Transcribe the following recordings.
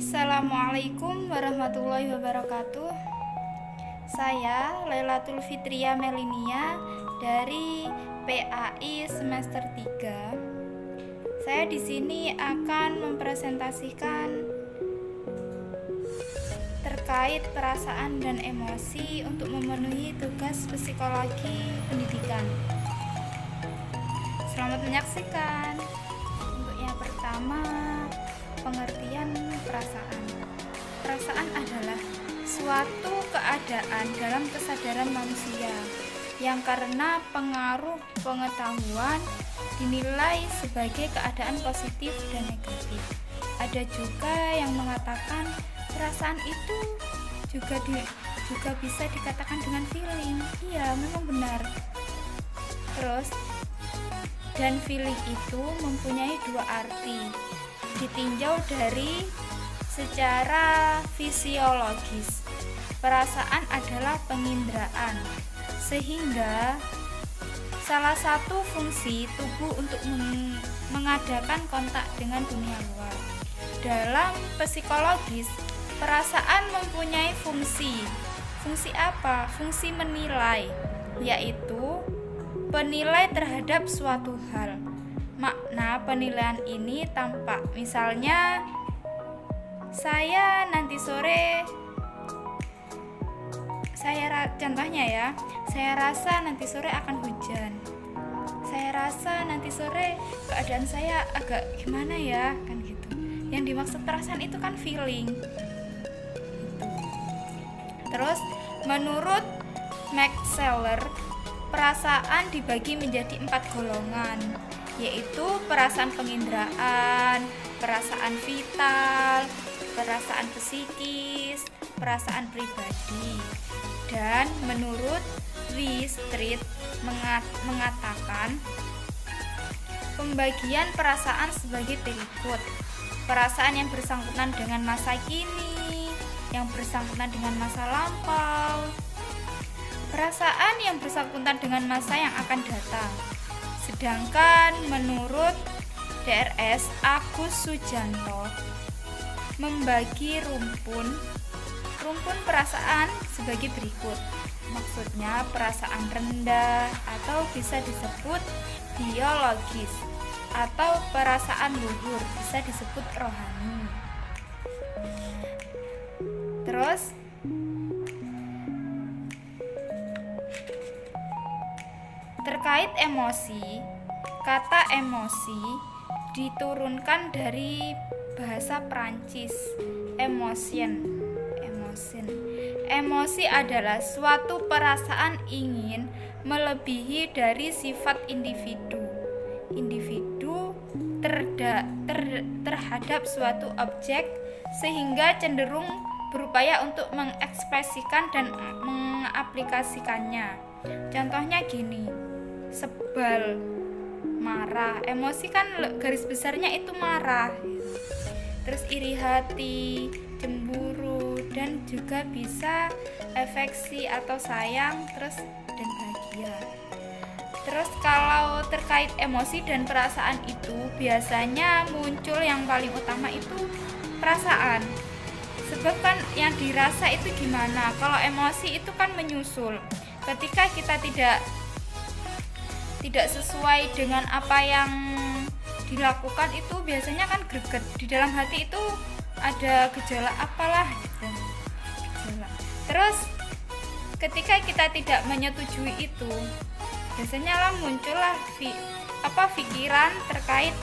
Assalamualaikum warahmatullahi wabarakatuh. Saya Lailatul Fitria Melinia dari PAI semester 3. Saya di sini akan mempresentasikan terkait perasaan dan emosi untuk memenuhi tugas psikologi pendidikan. Selamat menyaksikan. Untuk yang pertama, pengertian perasaan. Perasaan adalah suatu keadaan dalam kesadaran manusia yang karena pengaruh pengetahuan dinilai sebagai keadaan positif dan negatif. Ada juga yang mengatakan perasaan itu juga bisa dikatakan dengan feeling. Iya, memang benar. Terus, dan feeling itu mempunyai dua arti. Ditinjau dari secara fisiologis, perasaan adalah penginderaan, sehingga salah satu fungsi tubuh untuk mengadakan kontak dengan dunia luar. Dalam psikologis, perasaan mempunyai fungsi. Fungsi apa? Fungsi menilai, yaitu penilai terhadap suatu hal. Makna penilaian ini tampak, misalnya contohnya ya, saya rasa nanti sore akan hujan. Saya rasa nanti sore keadaan saya agak gimana ya, kan gitu. Yang dimaksud perasaan itu kan feeling. Terus menurut Max Scheler, perasaan dibagi menjadi 4 golongan, yaitu perasaan penginderaan, perasaan vital, perasaan psikis, perasaan pribadi. Dan menurut Street mengatakan pembagian perasaan sebagai berikut: perasaan yang bersangkutan dengan masa kini, yang bersangkutan dengan masa lampau, perasaan yang bersangkutan dengan masa yang akan datang. Sedangkan menurut DRS Agus Sujanto membagi rumpun perasaan sebagai berikut. Maksudnya perasaan rendah atau bisa disebut biologis, atau perasaan luhur bisa disebut rohani. Terus terkait emosi, kata emosi diturunkan dari bahasa Prancis emotion. Emosi adalah suatu perasaan ingin melebihi dari sifat individu terhadap suatu objek, sehingga cenderung berupaya untuk mengekspresikan dan mengaplikasikannya. Contohnya gini, sebal, marah. Emosi kan garis besarnya itu marah. Terus iri hati, cemburu, dan juga bisa afeksi atau sayang, terus dan bahagia. Terus kalau terkait emosi dan perasaan itu biasanya muncul yang paling utama itu perasaan. Sebab kan yang dirasa itu gimana? Kalau emosi itu kan menyusul. Ketika kita tidak sesuai dengan apa yang dilakukan itu biasanya kan greget. Di dalam hati itu ada gejala apalah gitu. Terus ketika kita tidak menyetujui itu, biasanya lah muncullah pikiran terkait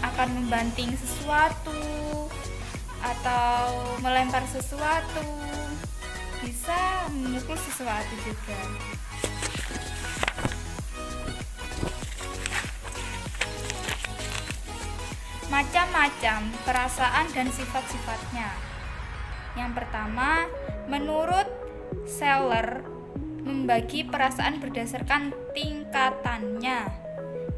akan membanting sesuatu atau melempar sesuatu, bisa memukul sesuatu juga. Macam-macam perasaan dan sifat-sifatnya. Yang pertama, menurut Scheler membagi perasaan berdasarkan tingkatannya,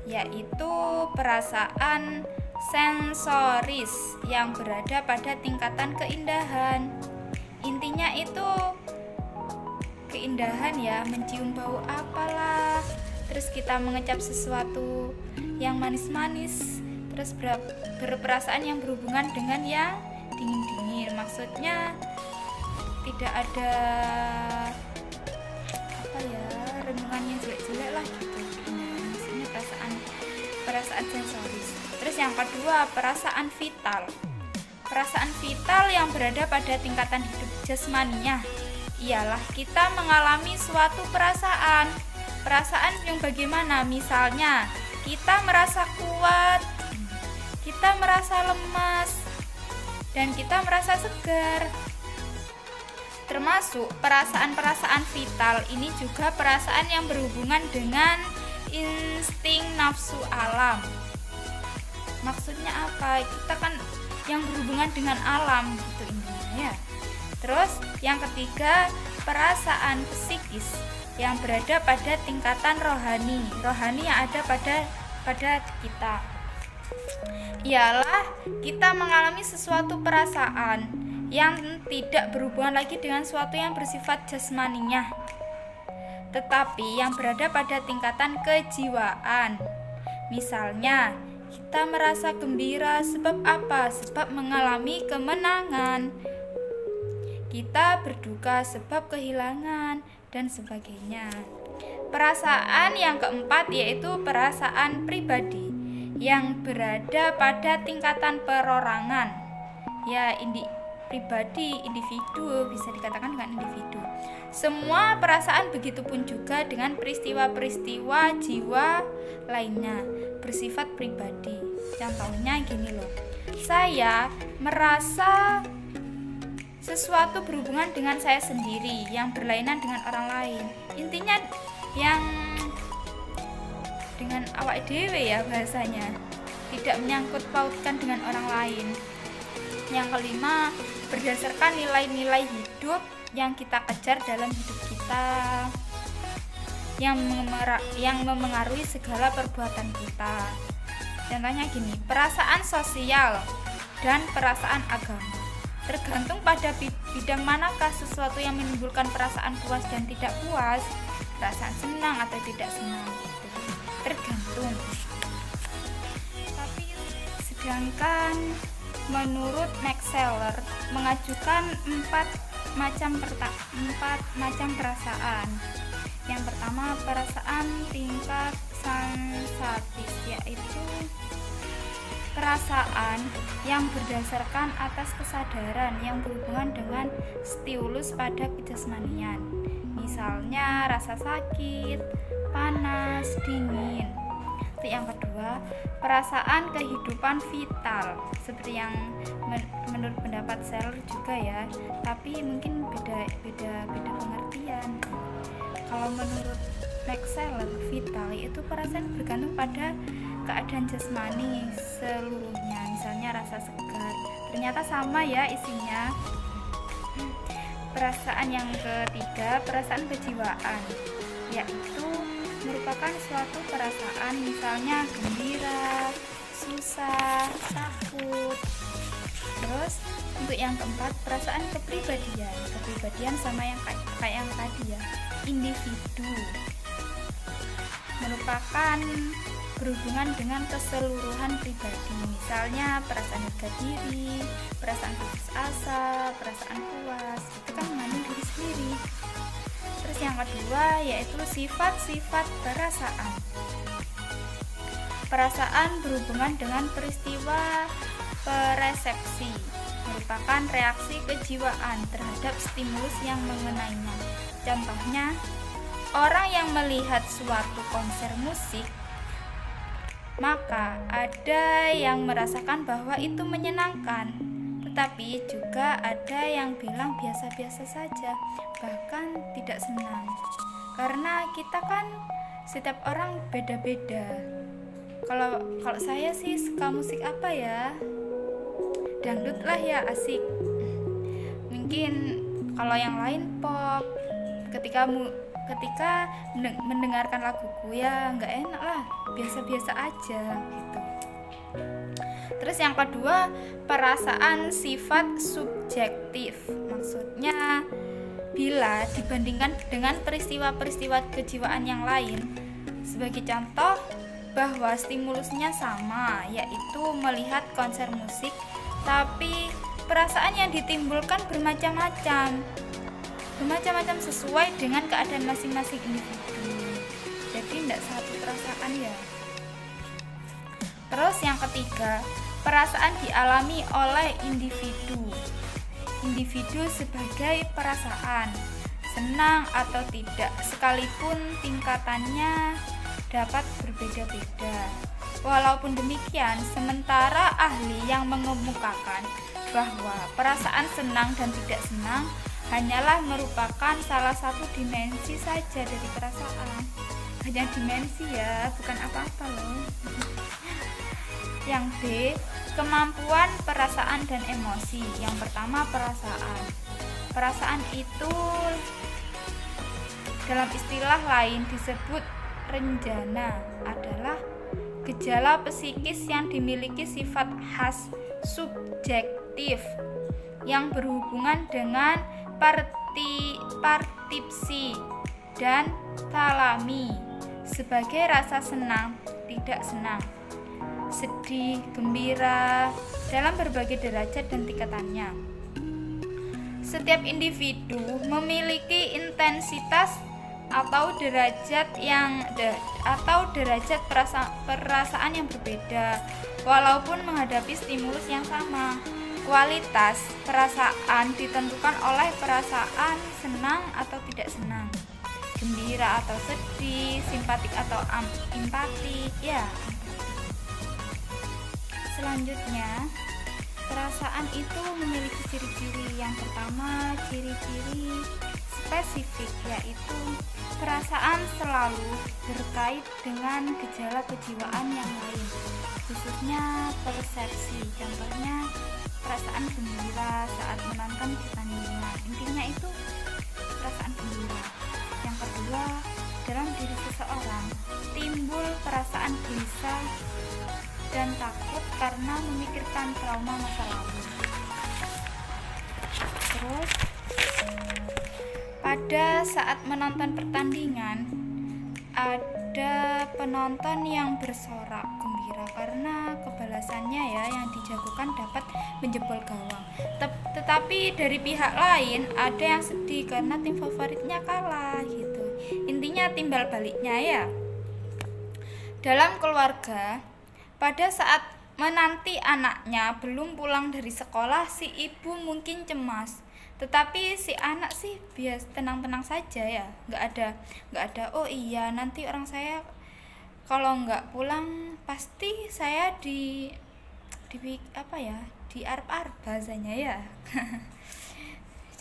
yaitu perasaan sensoris yang berada pada tingkatan keindahan. Intinya itu keindahan ya, mencium bau apalah, terus kita mengecap sesuatu yang manis-manis, terus berperasaan yang berhubungan dengan yang dingin-dingin. Maksudnya tidak ada apa ya, renungannya jelek-jelek lah gitu. Maksudnya perasaan sensoris. Terus yang kedua, perasaan vital. Perasaan vital yang berada pada tingkatan hidup jasmaniah ialah kita mengalami suatu perasaan. Perasaan yang bagaimana? Misalnya, kita merasa kuat, kita merasa lemas, dan kita merasa segar. Termasuk perasaan-perasaan vital ini juga perasaan yang berhubungan dengan insting nafsu alam. Maksudnya apa? Kita kan yang berhubungan dengan alam gitu intinya ya. Terus yang ketiga, perasaan psikis yang berada pada tingkatan rohani yang ada pada kita. Ialah kita mengalami sesuatu perasaan yang tidak berhubungan lagi dengan sesuatu yang bersifat jasmaniah, tetapi yang berada pada tingkatan kejiwaan. Misalnya, kita merasa gembira sebab apa? Sebab mengalami kemenangan. Kita berduka sebab kehilangan dan sebagainya. Perasaan yang keempat yaitu perasaan pribadi yang berada pada tingkatan perorangan. Ya, pribadi, individu, bisa dikatakan dengan individu. Semua perasaan begitupun juga dengan peristiwa-peristiwa jiwa lainnya bersifat pribadi. Contohnya gini loh, saya merasa sesuatu berhubungan dengan saya sendiri yang berlainan dengan orang lain. Intinya yang dengan awak dewe ya bahasanya, tidak menyangkut pautkan dengan orang lain. Yang kelima, berdasarkan nilai-nilai hidup yang kita kejar dalam hidup kita, yang memengaruhi segala perbuatan kita. Contohnya gini, perasaan sosial dan perasaan agama. Tergantung pada bidang manakah sesuatu yang menimbulkan perasaan puas dan tidak puas, perasaan senang atau tidak senang gitu. Tergantung. Tapi sedangkan menurut Max Scheler mengajukan empat macam perasaan. Yang pertama, perasaan tingkat sensatis, yaitu perasaan yang berdasarkan atas kesadaran yang berhubungan dengan stimulus pada kejasmanian. Misalnya rasa sakit, panas, dingin. Yang kedua, perasaan kehidupan vital, seperti yang menurut pendapat Scheler juga ya, tapi mungkin beda pengertian. Kalau menurut Max Scheler, vital itu perasaan bergantung pada keadaan jasmani seluruhnya. Misalnya rasa segar, ternyata sama ya isinya. Perasaan yang ketiga, perasaan kejiwaan, yaitu merupakan suatu perasaan misalnya gembira, susah, takut. Terus untuk yang keempat, perasaan kepribadian sama yang kayak yang tadi ya, individu, merupakan berhubungan dengan keseluruhan pribadi. Misalnya perasaan harga diri, perasaan putus asa, perasaan puas, itu kan mengandung diri sendiri. Terus yang kedua yaitu sifat-sifat perasaan. Perasaan berhubungan dengan peristiwa persepsi, merupakan reaksi kejiwaan terhadap stimulus yang mengenainya. Contohnya, orang yang melihat suatu konser musik, maka ada yang merasakan bahwa itu menyenangkan, tetapi juga ada yang bilang biasa-biasa saja, bahkan tidak senang. Karena kita kan setiap orang beda-beda. Kalau saya sih suka musik apa ya? Dangdut lah ya, asik. Mungkin kalau yang lain pop. Ketika mendengarkan laguku ya nggak enak lah, biasa-biasa aja gitu. Terus yang kedua, perasaan sifat subjektif. Maksudnya bila dibandingkan dengan peristiwa-peristiwa kejiwaan yang lain. Sebagai contoh, bahwa stimulusnya sama, yaitu melihat konser musik, tapi perasaan yang ditimbulkan bermacam-macam sesuai dengan keadaan masing-masing individu. Jadi tidak satu perasaan ya. Terus yang ketiga, perasaan dialami oleh individu sebagai perasaan, senang atau tidak, sekalipun tingkatannya dapat berbeda-beda. Walaupun demikian, sementara ahli yang mengemukakan bahwa perasaan senang dan tidak senang hanyalah merupakan salah satu dimensi saja dari perasaan. Hanya dimensi ya, bukan apa-apa loh. Yang B, kemampuan perasaan dan emosi. Yang pertama, perasaan. Perasaan itu dalam istilah lain disebut renjana, adalah gejala psikis yang dimiliki sifat khas subjektif yang berhubungan dengan partipsi dan talami sebagai rasa senang, tidak senang, sedih, gembira dalam berbagai derajat dan tingkatannya. Setiap individu memiliki intensitas atau derajat perasaan yang berbeda walaupun menghadapi stimulus yang sama. Kualitas perasaan ditentukan oleh perasaan senang atau tidak senang, gembira atau sedih, simpatik atau empatik ya. Selanjutnya, perasaan itu memiliki ciri-ciri. Yang pertama, ciri-ciri spesifik, yaitu perasaan selalu terkait dengan gejala kejiwaan yang lain, khususnya persepsi. Contohnya, perasaan gembira saat menonton pertandingan. Intinya itu perasaan gembira. Yang kedua, dalam diri seseorang timbul perasaan gelisah dan takut karena memikirkan trauma masa lalu. Terus, pada saat menonton pertandingan, ada penonton yang bersorak gembira karena kebalasannya ya yang dijagokan dapat menjebol gawang. Tetapi dari pihak lain ada yang sedih karena tim favoritnya kalah gitu. Intinya timbal baliknya ya. Dalam keluarga, pada saat menanti anaknya belum pulang dari sekolah, si ibu mungkin cemas. Tetapi si anak sih biasa tenang-tenang saja ya, nggak ada oh iya nanti orang saya kalau nggak pulang pasti saya di arep-arep bahasanya ya.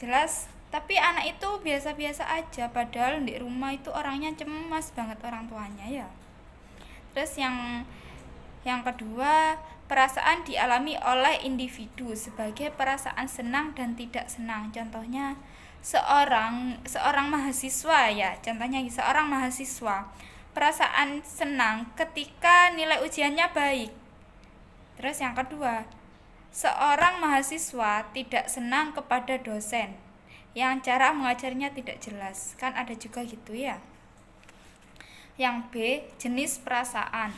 Jelas, tapi anak itu biasa-biasa aja padahal di rumah itu orangnya cemas banget orang tuanya ya. Terus yang kedua, perasaan dialami oleh individu sebagai perasaan senang dan tidak senang. Contohnya seorang mahasiswa ya. Contohnya seorang mahasiswa perasaan senang ketika nilai ujiannya baik. Terus yang kedua, seorang mahasiswa tidak senang kepada dosen yang cara mengajarnya tidak jelas. Kan ada juga gitu ya. Yang B, jenis perasaan.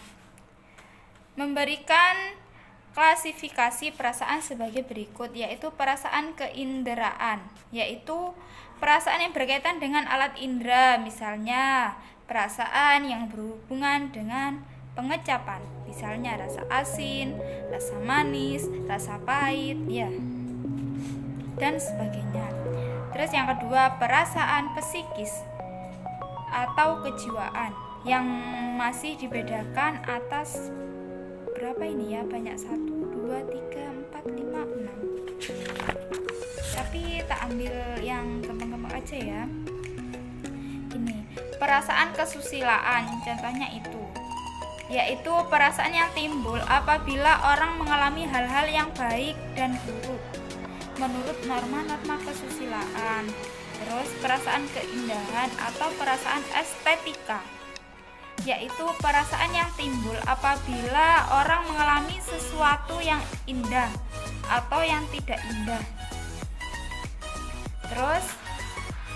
Memberikan klasifikasi perasaan sebagai berikut, yaitu perasaan keinderaan, yaitu perasaan yang berkaitan dengan alat indera, misalnya perasaan yang berhubungan dengan pengecapan, misalnya rasa asin, rasa manis, rasa pahit, ya, dan sebagainya. Terus yang kedua, perasaan psikis atau kejiwaan yang masih dibedakan atas berapa ini ya, banyak 1, 2, 3, 4, 5, 6. Tapi tak ambil yang gampang-gampang aja ya. Ini perasaan kesusilaan, contohnya itu yaitu perasaan yang timbul apabila orang mengalami hal-hal yang baik dan buruk menurut norma-norma kesusilaan. Terus perasaan keindahan atau perasaan estetika, yaitu perasaan yang timbul apabila orang mengalami sesuatu yang indah atau yang tidak indah. Terus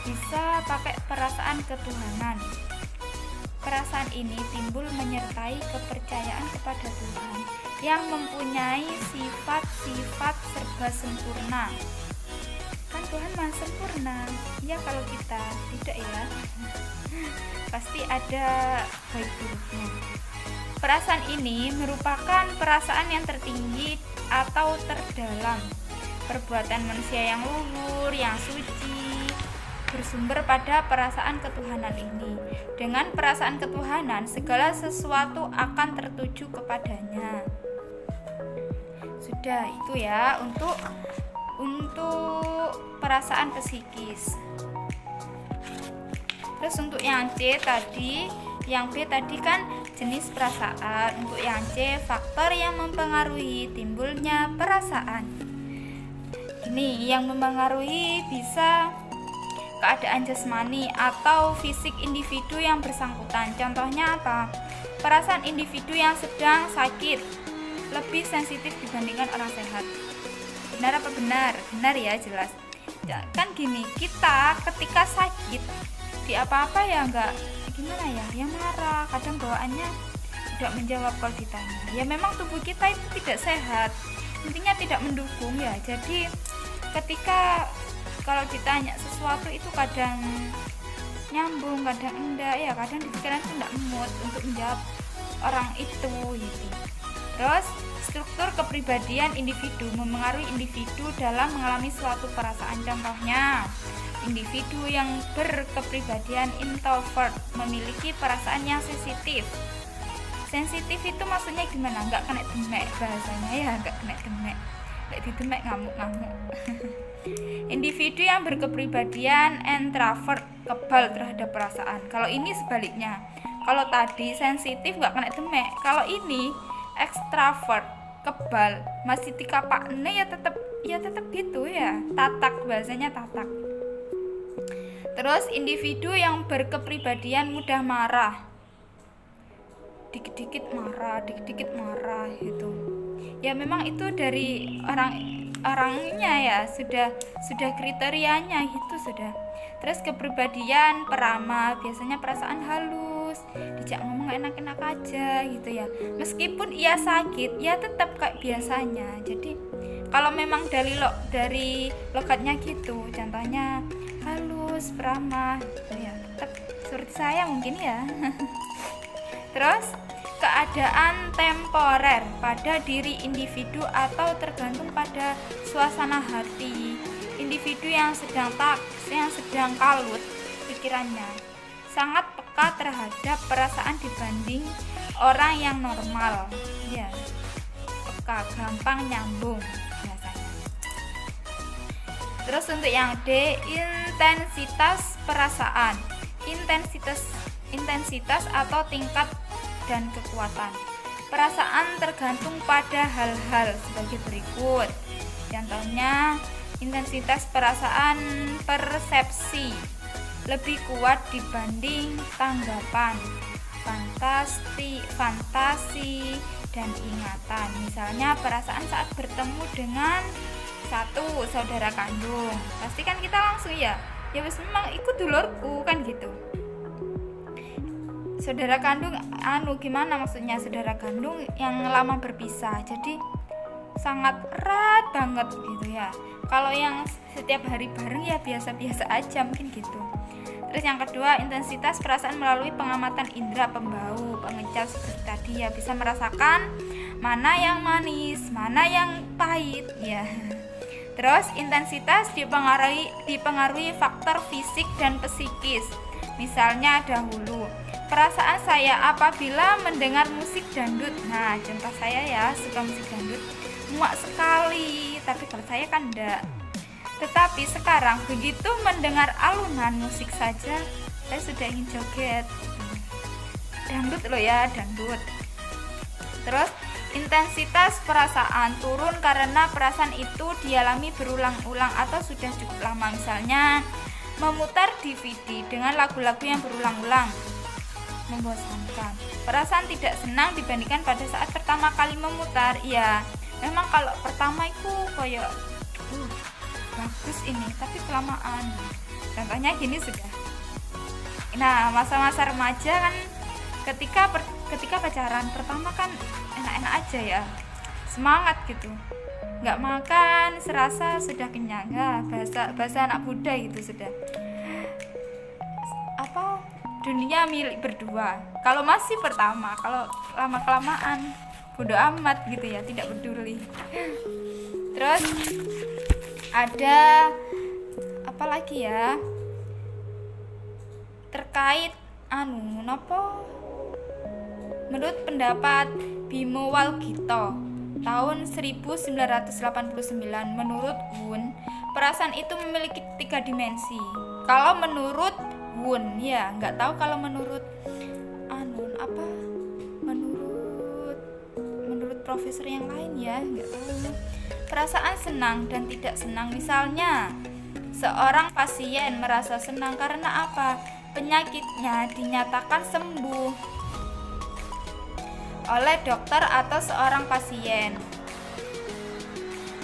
bisa pakai perasaan ketuhanan. Perasaan ini timbul menyertai kepercayaan kepada Tuhan yang mempunyai sifat-sifat serba sempurna. Kan Tuhan maha sempurna. Ya, kalau kita tidak ya pasti ada baik buruknya. Perasaan ini merupakan perasaan yang tertinggi atau terdalam, perbuatan manusia yang luhur, yang suci, bersumber pada perasaan ketuhanan ini. Dengan perasaan ketuhanan, segala sesuatu akan tertuju kepadanya. Sudah itu ya untuk perasaan psikis. Terus untuk yang C tadi, yang B tadi kan jenis perasaan. Untuk yang C, faktor yang mempengaruhi timbulnya perasaan. Ini yang mempengaruhi bisa keadaan jasmani atau fisik individu yang bersangkutan. Contohnya apa? Perasaan individu yang sedang sakit lebih sensitif dibandingkan orang sehat. Benar apa benar? Benar ya, jelas. Kan gini, kita ketika sakit di apa-apa ya enggak gimana ya marah, kadang bawaannya tidak menjawab kalau ditanya. Ya memang tubuh kita itu tidak sehat, intinya tidak mendukung ya. Jadi ketika kalau ditanya sesuatu itu kadang nyambung, kadang enggak ya, kadang di pikiran itu enggak mood untuk menjawab orang itu gitu. Terus struktur kepribadian individu memengaruhi individu dalam mengalami suatu perasaan. Contohnya, individu yang berkepribadian introvert memiliki perasaan yang sensitif. Sensitif itu maksudnya gimana? Enggak kena demek bahasanya ya, enggak kena demek. Enggak didemek ngamuk-ngamuk. Individu yang berkepribadian introvert kebal terhadap perasaan. Kalau ini sebaliknya. Kalau tadi sensitif enggak kena demek. Kalau ini ekstrovert kebal masih dikapakne ya tetap gitu ya. Tatak bahasanya tatak. Terus individu yang berkepribadian mudah marah, dikit-dikit marah gitu. Ya memang itu dari orangnya ya, sudah kriterianya itu sudah. Terus kepribadian peramah, biasanya perasaan halus, dijak ngomong enak-enak aja gitu ya. Meskipun ia sakit, ya tetap kayak biasanya. Jadi kalau memang dari logatnya gitu, contohnya halus, peramah gitu ya, tetap seperti saya mungkin ya. Terus keadaan temporer pada diri individu atau tergantung pada suasana hati. Individu yang sedang kalut pikirannya sangat peka terhadap perasaan dibanding orang yang normal. Ya, peka, gampang nyambung biasanya. Terus untuk yang D, intensitas perasaan. Intensitas atau tingkat dan kekuatan. Perasaan tergantung pada hal-hal sebagai berikut. Contohnya, intensitas perasaan persepsi lebih kuat dibanding tanggapan, fantasi dan ingatan. Misalnya perasaan saat bertemu dengan satu saudara kandung, pasti kan kita langsung ya wis memang ikut dulurku kan gitu. Saudara kandung gimana maksudnya, saudara kandung yang lama berpisah, jadi sangat erat banget gitu ya. Kalau yang setiap hari bareng ya biasa-biasa aja mungkin gitu. Terus yang kedua, intensitas perasaan melalui pengamatan indera pembau, pengecap seperti tadi ya, bisa merasakan mana yang manis, mana yang pahit ya. Terus intensitas dipengaruhi faktor fisik dan psikis. Misalnya dahulu, perasaan saya apabila mendengar musik dangdut. Nah, contoh saya ya, suka musik dangdut, muak sekali, tapi kalau saya kan enggak. Tetapi sekarang begitu mendengar alunan musik saja, saya sudah ingin joget. Dangdut loh ya, dangdut. Terus intensitas perasaan turun karena perasaan itu dialami berulang-ulang atau sudah cukup lama. Misalnya memutar DVD dengan lagu-lagu yang berulang-ulang, membosankan. Perasaan tidak senang dibandingkan pada saat pertama kali memutar. Ya, memang kalau pertama itu kayak bagus ini, tapi kelamaan. Contohnya gini sudah. Nah, masa-masa remaja kan ketika pacaran pertama kan enak-enak aja ya, semangat gitu, nggak makan serasa sudah kenyang ya, bahasa anak Buddha gitu, sudah apa, dunia milik berdua. Kalau masih pertama, kalau lama kelamaan bodo amat gitu ya, tidak peduli. Terus ada apa lagi ya, terkait menurut pendapat Bimo Walgito tahun 1989, menurut Wun, perasaan itu memiliki 3 dimensi. Kalau menurut Wun ya, nggak tahu kalau menurut menurut profesor yang lain ya, nggak tahu. Perasaan senang dan tidak senang, misalnya seorang pasien merasa senang karena apa? Penyakitnya dinyatakan sembuh oleh dokter atau seorang pasien.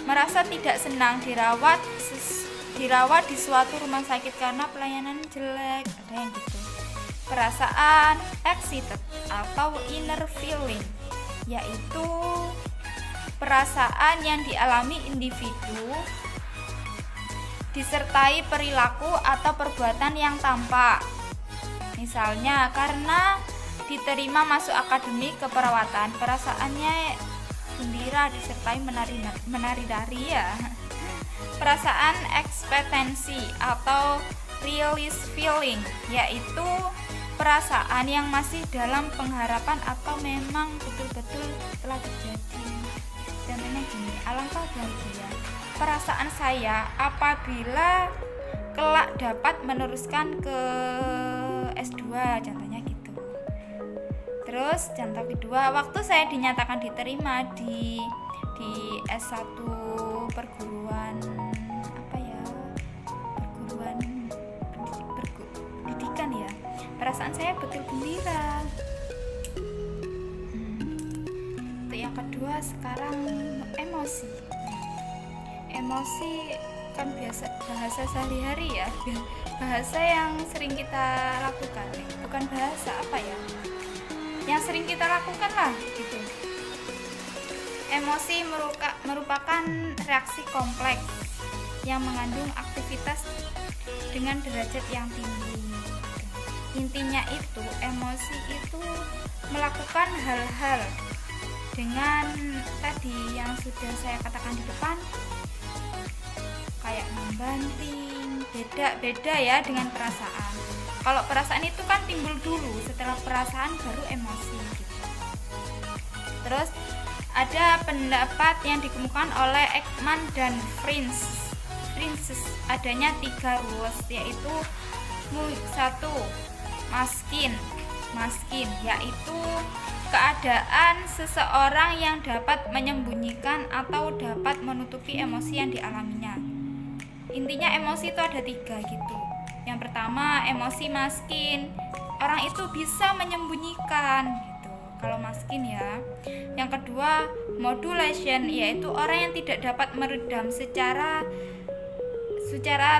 Merasa tidak senang, dirawat di suatu rumah sakit karena pelayanan jelek, ada yang gitu. Perasaan excited atau inner feeling, yaitu perasaan yang dialami individu disertai perilaku atau perbuatan yang tampak. Misalnya karena diterima masuk akademi keperawatan, perasaannya gembira disertai menari-nari ya. Perasaan ekspektansi atau release feeling, yaitu perasaan yang masih dalam pengharapan atau memang betul-betul telah terjadi. Contohnya gini, alangkah bahagia perasaan saya apabila kelak dapat meneruskan ke S2, contohnya gitu. Terus contoh kedua, waktu saya dinyatakan diterima di S1 perguruan pendidikan ya, perasaan saya betul gembira. Untuk yang kedua sekarang emosi kan bahasa sehari-hari ya, bahasa yang sering kita lakukan, bukan bahasa apa ya, yang sering kita lakukan lah gitu. Emosi merupakan reaksi kompleks yang mengandung aktivitas dengan derajat yang tinggi. Intinya itu, emosi itu melakukan hal-hal dengan tadi yang sudah saya katakan di depan, kayak membanting, beda ya dengan perasaan. Kalau perasaan itu kan timbul dulu, setelah perasaan baru emosi gitu. Terus ada pendapat yang dikemukakan oleh Ekman dan Prince adanya 3 rules, yaitu 1. Maskin, yaitu keadaan seseorang yang dapat menyembunyikan atau dapat menutupi emosi yang dialaminya. Intinya emosi itu ada 3 gitu. Yang pertama, emosi maskin, orang itu bisa menyembunyikan gitu kalau maskin ya. Yang kedua, modulation, yaitu orang yang tidak dapat meredam secara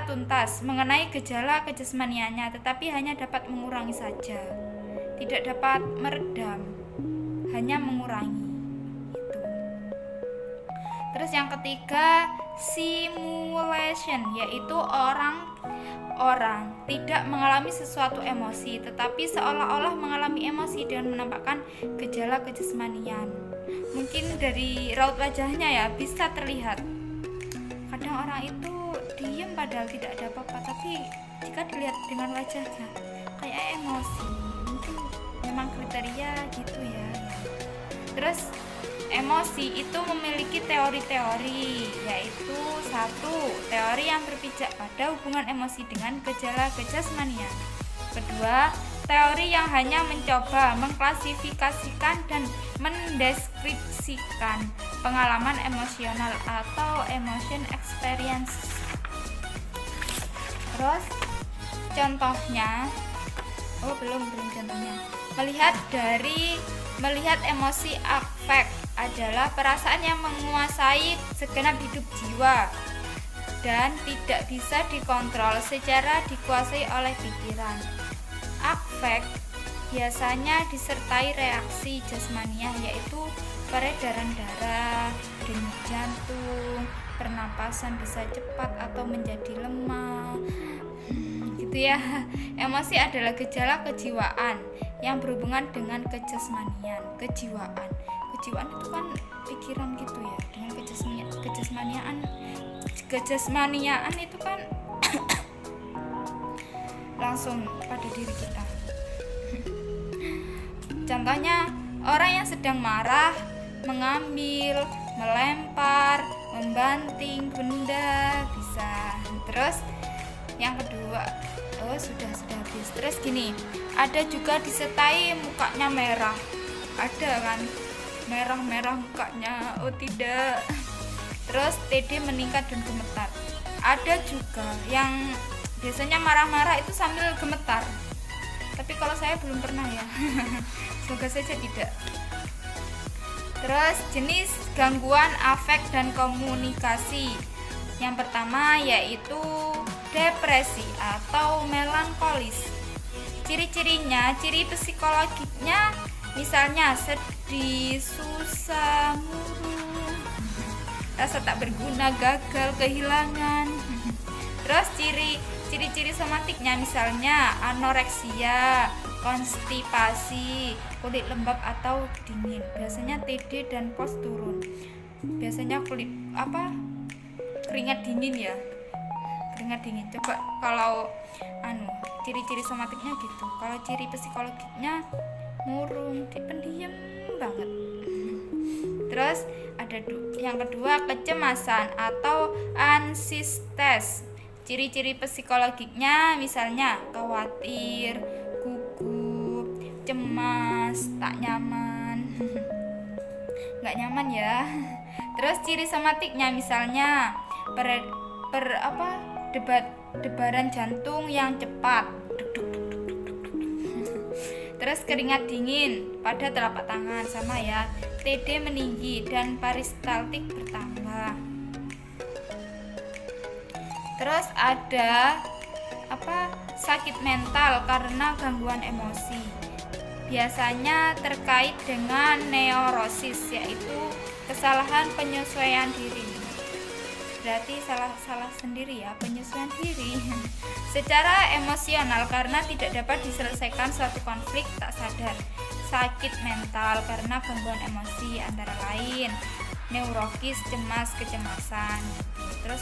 tuntas mengenai gejala kejasmaniannya, tetapi hanya dapat mengurangi saja, tidak dapat meredam, hanya mengurangi itu. Terus yang ketiga, simulation, yaitu orang tidak mengalami sesuatu emosi, tetapi seolah-olah mengalami emosi dengan menampakkan gejala kejasmanian. Mungkin dari raut wajahnya ya bisa terlihat. Kadang orang itu diem padahal tidak ada apa-apa, tapi jika dilihat dengan wajahnya kayak emosi. Mungkin memang kriteria gitu ya. Terus emosi itu memiliki teori-teori, yaitu 1. Teori yang berpijak pada hubungan emosi dengan gejala kejasmanian. 2. Teori yang hanya mencoba mengklasifikasikan dan mendeskripsikan pengalaman emosional atau emotion experience. Terus contohnya, belum contohnya. Melihat emosi afek adalah perasaan yang menguasai segenap hidup jiwa dan tidak bisa dikontrol secara dikuasai oleh pikiran. Afek biasanya disertai reaksi jasmania, yaitu peredaran darah, denyut jantung, pernapasan bisa cepat atau menjadi lemah. Gitu ya. Emosi adalah gejala kejiwaan yang berhubungan dengan kejasmanian. Kejiwaan itu kan pikiran gitu ya. Dengan kejasmaniaan itu kan langsung pada diri kita. Contohnya, orang yang sedang marah mengambil, melempar, membanting benda bisa. Terus yang kedua, sudah habis. Terus gini, ada juga disertai mukanya merah. Ada kan merah mukanya, oh tidak. Terus TD meningkat dan gemetar. Ada juga yang biasanya marah-marah itu sambil gemetar. Tapi kalau saya belum pernah ya. Semoga saja tidak. Terus jenis gangguan afek dan komunikasi. Yang pertama yaitu depresi atau melankolis. Ciri-cirinya, ciri psikologinya misalnya sedih, susah, murung, rasa tak berguna, gagal, kehilangan. Terus ciri-ciri somatiknya misalnya anoreksia, konstipasi, kulit lembab atau dingin. Biasanya TD dan pos turun. Biasanya keringat dingin ya. Keringat dingin. Coba kalau ciri-ciri somatiknya gitu. Kalau ciri psikologinya murung, pendiam banget. Terus ada yang kedua, kecemasan atau anxiety. Ciri-ciri psikologinya misalnya khawatir, gugup, cemas, tak nyaman. Nggak nyaman ya. Terus ciri somatiknya misalnya debaran jantung yang cepat. Terus keringat dingin pada telapak tangan, sama ya. TD meninggi dan peristaltik bertambah. Terus ada sakit mental karena gangguan emosi. Biasanya terkait dengan neurosis, yaitu kesalahan penyesuaian diri. Berarti salah sendiri ya, penyesuaian diri secara emosional karena tidak dapat diselesaikan suatu konflik tak sadar. Sakit mental karena gangguan emosi antara lain neurologis, cemas, kecemasan gitu. Terus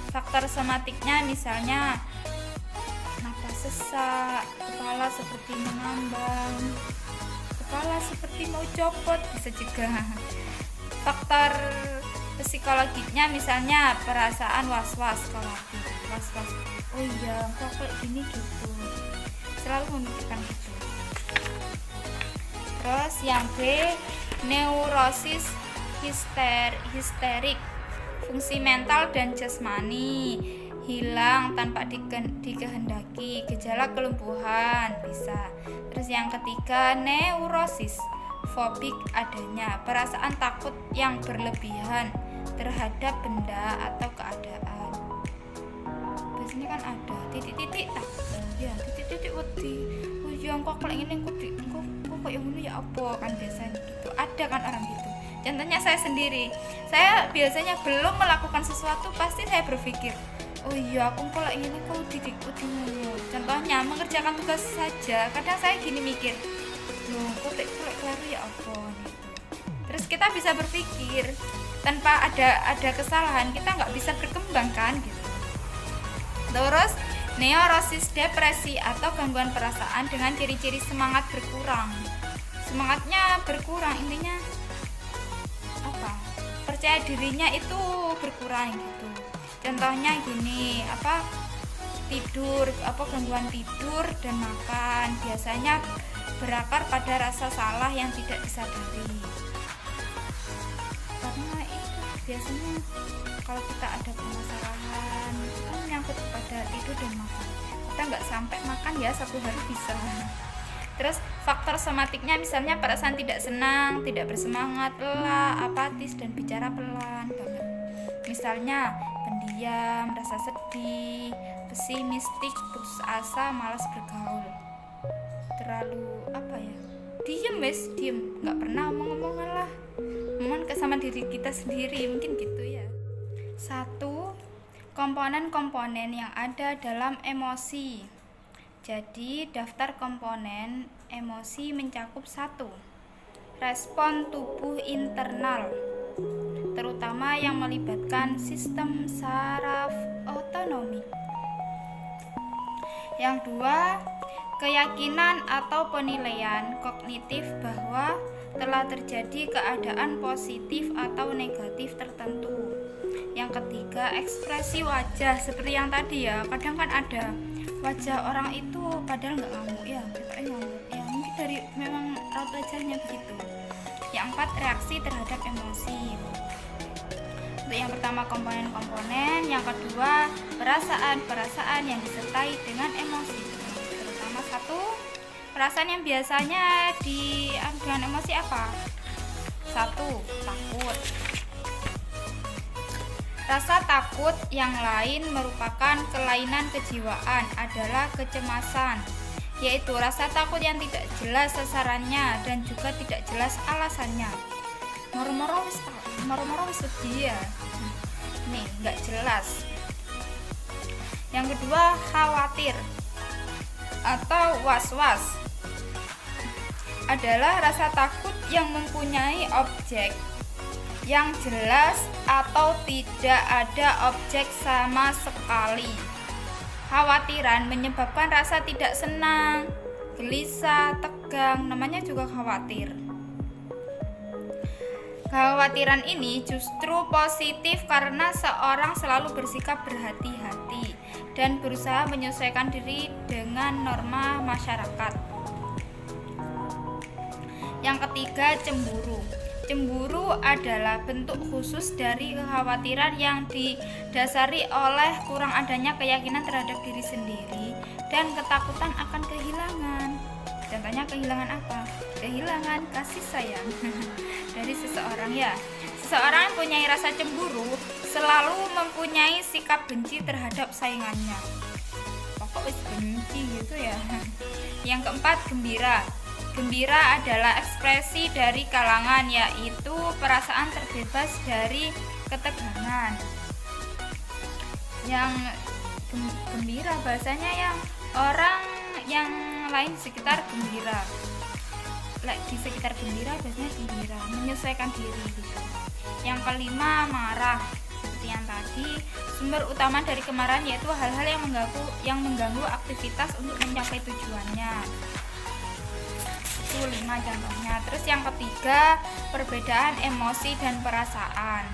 faktor somatiknya misalnya napas sesak, kepala seperti mengambang, kepala seperti mau copot, bisa juga. Faktor psikologinya misalnya perasaan was-was, khawatir, was-was, oh iya kok kayak gini gitu, selalu memikirkan itu. Terus yang B, neurosis histerik, fungsi mental dan jasmani hilang tanpa dikehendaki, gejala kelumpuhan bisa. Terus yang ketiga, neurosis fobik, adanya perasaan takut yang berlebihan terhadap benda atau keadaan. Biasanya kan ada titik-titik takut ya, titik-titik wedi, oh ya kok kayak gini, kok kayak gini ya apa, kan biasanya gitu. Ada kan orang gitu. Contohnya saya sendiri, saya biasanya belum melakukan sesuatu pasti saya berpikir, oh iya aku kok kayak gini, kok titik wedi. Contohnya mengerjakan tugas saja, kadang saya gini mikir, loh kok kelar ya apa gitu. Terus kita bisa berpikir tanpa ada kesalahan, kita nggak bisa berkembang kan gitu. Terus neurosis depresi atau gangguan perasaan dengan ciri-ciri semangat berkurang. Semangatnya berkurang, intinya percaya dirinya itu berkurang gitu. Contohnya gini, tidur, gangguan tidur dan makan biasanya berakar pada rasa salah yang tidak disadari. Karena itu biasanya kalau kita ada permasalahan kan menyangkut pada tidur dan makan, kita nggak sampai makan ya satu hari bisa. Terus faktor somatiknya misalnya perasaan tidak senang, tidak bersemangat, lelah, apatis, dan bicara pelan banget. Misalnya pendiam, rasa sedih, pesimistik, putus asa, malas bergaul. terlalu diem, nggak pernah omong-omongan lah, sama diri kita sendiri, mungkin gitu ya. 1. Komponen-komponen yang ada dalam emosi. Jadi daftar komponen emosi mencakup 1. Respon tubuh internal, terutama yang melibatkan sistem saraf otonomik. Yang 2, keyakinan atau penilaian kognitif bahwa telah terjadi keadaan positif atau negatif tertentu. Yang 3, ekspresi wajah, seperti yang tadi ya, kadang kan ada wajah orang itu padahal nggak ngamuk ya, ngamuk ya, mungkin dari memang raut wajahnya begitu. Yang 4, reaksi terhadap emosi. Untuk yang pertama komponen-komponen, yang kedua perasaan yang disertai dengan emosi. Terutama 1, perasaan yang biasanya dengan emosi apa? 1, takut. Rasa takut yang lain merupakan kelainan kejiwaan adalah kecemasan, yaitu rasa takut yang tidak jelas sasarannya dan juga tidak jelas alasannya. Moro-moro wis sedih ya. Nih, nggak jelas. Yang kedua, khawatir atau was-was adalah rasa takut yang mempunyai objek yang jelas atau tidak ada objek sama sekali. Khawatiran menyebabkan rasa tidak senang, gelisah, tegang, namanya juga khawatir. Kekhawatiran ini justru positif karena seorang selalu bersikap berhati-hati dan berusaha menyesuaikan diri dengan norma masyarakat. Yang ketiga, cemburu. Cemburu adalah bentuk khusus dari kekhawatiran yang didasari oleh kurang adanya keyakinan terhadap diri sendiri dan ketakutan akan kehilangan. Contohnya kehilangan apa? Kehilangan kasih sayang dari seseorang ya. Seseorang yang punya rasa cemburu selalu mempunyai sikap benci terhadap saingannya. Pokok wis benci gitu ya. Yang keempat, gembira. Gembira adalah ekspresi dari kalangan, yaitu perasaan terbebas dari ketegangan. Yang gembira bahasanya yang orang yang lain di sekitar gembira. Di sekitar gembira biasanya gembira, menyesuaikan diri gitu. Yang kelima, marah. Seperti yang tadi, sumber utama dari kemarahan yaitu hal-hal yang mengganggu aktivitas untuk mencapai tujuannya. 5 contohnya. Terus yang ketiga, perbedaan emosi dan perasaan.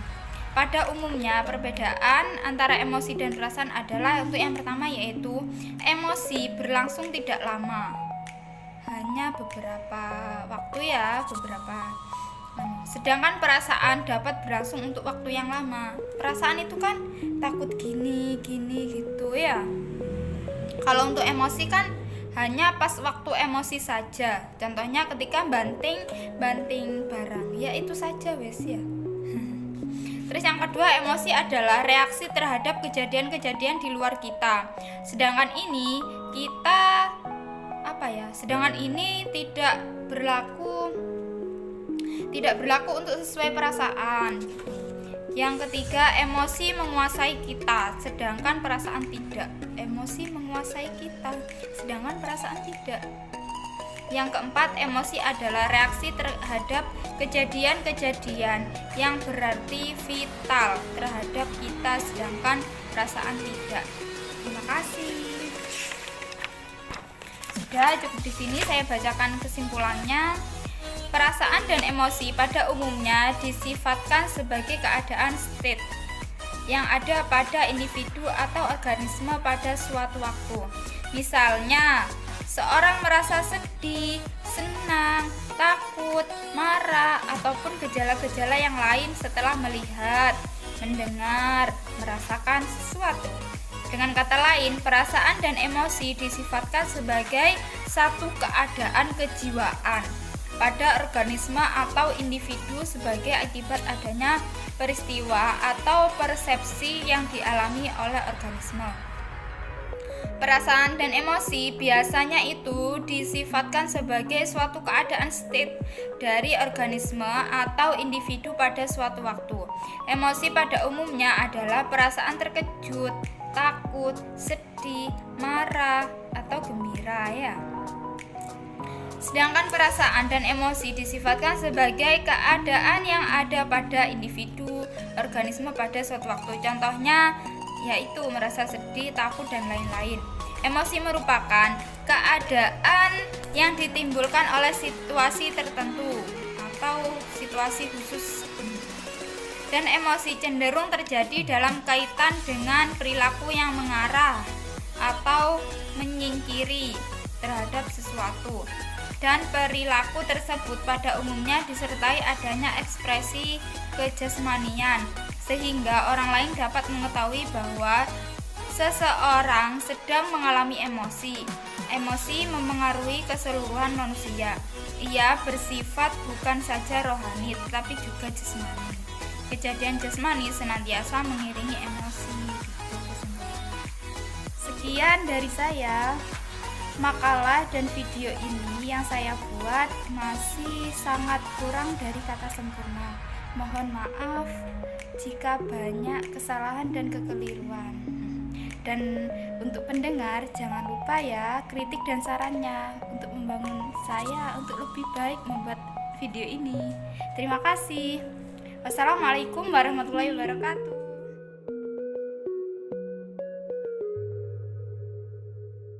Pada umumnya perbedaan antara emosi dan perasaan adalah untuk yang pertama yaitu emosi berlangsung tidak lama, hanya beberapa waktu ya, sedangkan perasaan dapat berlangsung untuk waktu yang lama. Perasaan itu kan takut gini gitu ya. Kalau untuk emosi kan hanya pas waktu emosi saja. Contohnya ketika banting barang, ya itu saja wes ya. Terus yang kedua, emosi adalah reaksi terhadap kejadian-kejadian di luar kita. Sedangkan ini tidak berlaku untuk sesuai perasaan. Yang ketiga, emosi menguasai kita, sedangkan perasaan tidak. Emosi menguasai kita, sedangkan perasaan tidak. Yang keempat, emosi adalah reaksi terhadap kejadian-kejadian yang berarti vital terhadap kita, sedangkan perasaan tidak. Terima kasih. Sudah cukup di sini saya bacakan kesimpulannya. Perasaan dan emosi pada umumnya disifatkan sebagai keadaan state yang ada pada individu atau organisme pada suatu waktu. Misalnya, seorang merasa sedih, senang, takut, marah, ataupun gejala-gejala yang lain setelah melihat, mendengar, merasakan sesuatu. Dengan kata lain, perasaan dan emosi disifatkan sebagai satu keadaan kejiwaan pada organisme atau individu sebagai akibat adanya peristiwa atau persepsi yang dialami oleh organisme. Perasaan dan emosi biasanya itu disifatkan sebagai suatu keadaan state dari organisme atau individu pada suatu waktu. Emosi pada umumnya adalah perasaan terkejut, takut, sedih, marah, atau gembira ya. Sedangkan perasaan dan emosi disifatkan sebagai keadaan yang ada pada individu, organisme pada suatu waktu. Contohnya yaitu merasa sedih, takut, dan lain-lain. Emosi merupakan keadaan yang ditimbulkan oleh situasi tertentu atau situasi khusus. Dan emosi cenderung terjadi dalam kaitan dengan perilaku yang mengarah atau menyingkiri terhadap sesuatu. Dan perilaku tersebut pada umumnya disertai adanya ekspresi kejasmanian, sehingga orang lain dapat mengetahui bahwa seseorang sedang mengalami emosi. Emosi memengaruhi keseluruhan manusia. Ia bersifat bukan saja rohani, tetapi juga jasmani. Kejadian jasmani senantiasa mengiringi emosi. Sekian dari saya. Makalah dan video ini yang saya buat masih sangat kurang dari kata sempurna. Mohon maaf jika banyak kesalahan dan kekeliruan. Dan untuk pendengar jangan lupa ya kritik dan sarannya untuk membangun saya untuk lebih baik membuat video ini. Terima kasih. Wassalamualaikum warahmatullahi wabarakatuh.